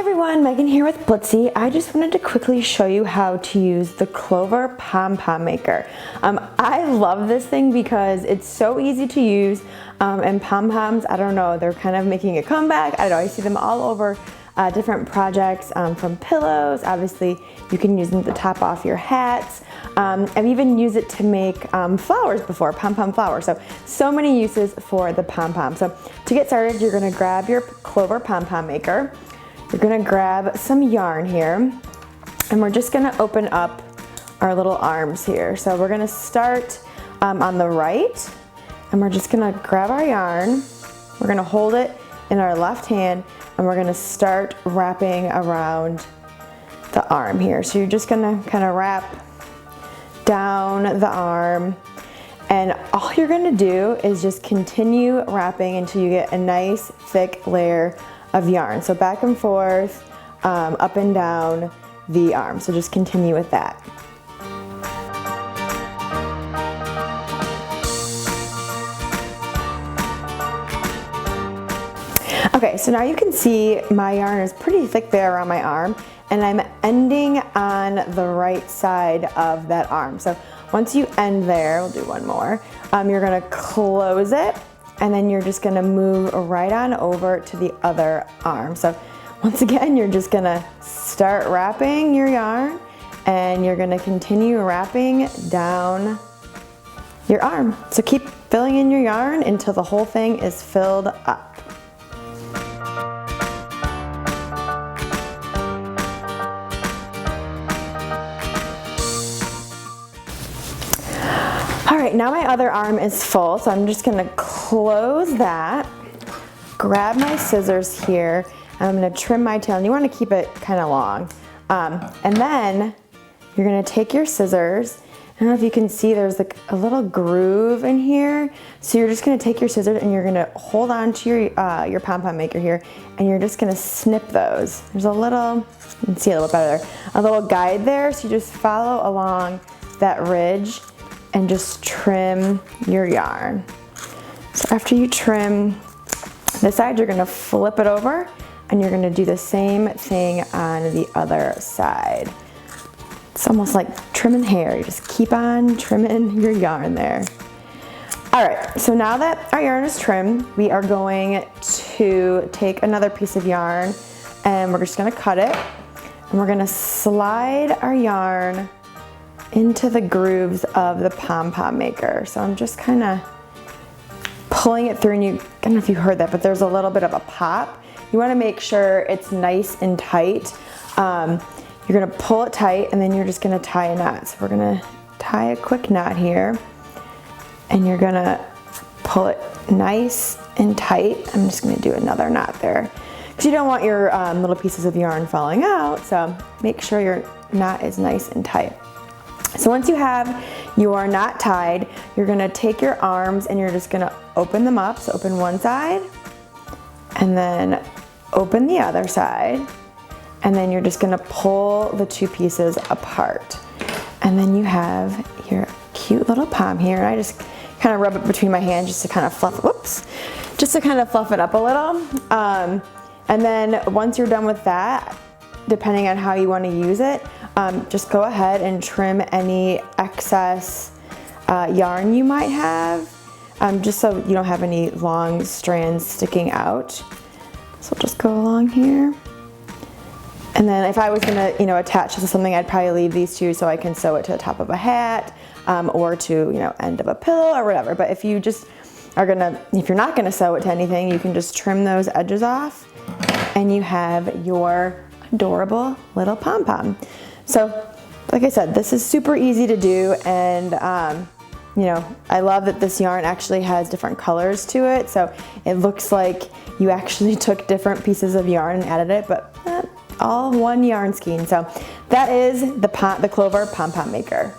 Everyone, Megan here with Blitsy. I just wanted to quickly show you how to use the Clover Pom-Pom Maker. I love this thing because it's so easy to use, and pom-poms, I don't know, they're kind of making a comeback. I don't know, I see them all over different projects, from pillows. Obviously, you can use them to top off your hats. I've even used it to make flowers before, pom-pom flowers. So many uses for the pom-pom. So to get started, you're gonna grab your Clover Pom-Pom Maker. You're gonna grab some yarn here, and we're just gonna open up our little arms here. So we're gonna start on the right, and we're just gonna grab our yarn. We're gonna hold it in our left hand, and we're gonna start wrapping around the arm here. So you're just gonna kind of wrap down the arm, and all you're gonna do is just continue wrapping until you get a nice thick layer of yarn. So back and forth, up and down the arm. So just continue with that. Okay, so now you can see my yarn is pretty thick there around my arm, and I'm ending on the right side of that arm. So once you end there, we'll do one more, you're gonna close it, and then you're just gonna move right on over to the other arm. So once again, you're just gonna start wrapping your yarn, and you're gonna continue wrapping down your arm. So keep filling in your yarn until the whole thing is filled up. All right, now my other arm is full, so I'm just gonna close that, grab my scissors here, and I'm gonna trim my tail, and you wanna keep it kinda long. And then you're gonna take your scissors. I don't know if you can see, there's like a little groove in here. So you're just gonna take your scissors and you're gonna hold on to your pom-pom maker here, and you're just gonna snip those. There's a little, you can see a little better, a little guide there, so you just follow along that ridge and just trim your yarn. So after you trim this side, you're gonna flip it over, and you're gonna do the same thing on the other side. It's almost like trimming hair. You just keep on trimming your yarn there. All right, so now that our yarn is trimmed, we are going to take another piece of yarn, and we're just gonna cut it, and we're gonna slide our yarn into the grooves of the pom-pom maker. So I'm just kind of pulling it through, and I don't know if you heard that, but there's a little bit of a pop. You want to make sure it's nice and tight. You're gonna pull it tight, and then you're just gonna tie a knot. So we're gonna tie a quick knot here, and you're gonna pull it nice and tight. I'm just gonna do another knot there, because you don't want your little pieces of yarn falling out, so make sure your knot is nice and tight. So once you have your knot tied, you're gonna take your arms and you're just gonna open them up. So open one side, and then open the other side, and then you're just gonna pull the two pieces apart. And then you have your cute little pom here, and I just kind of rub it between my hands just to kind of fluff, just to kind of fluff it up a little. And then once you're done with that, depending on how you want to use it, just go ahead and trim any excess yarn you might have, just so you don't have any long strands sticking out. So just go along here. And then if I was gonna, attach this to something, I'd probably leave these two so I can sew it to the top of a hat, or to, end of a pillow or whatever. But if you just are if you're not gonna sew it to anything, you can just trim those edges off, and you have your adorable little pom-pom. So like I said, this is super easy to do, and I love that this yarn actually has different colors to it, so it looks like you actually took different pieces of yarn and added it, but all one yarn skein. So that is the Clover Pom-Pom Maker.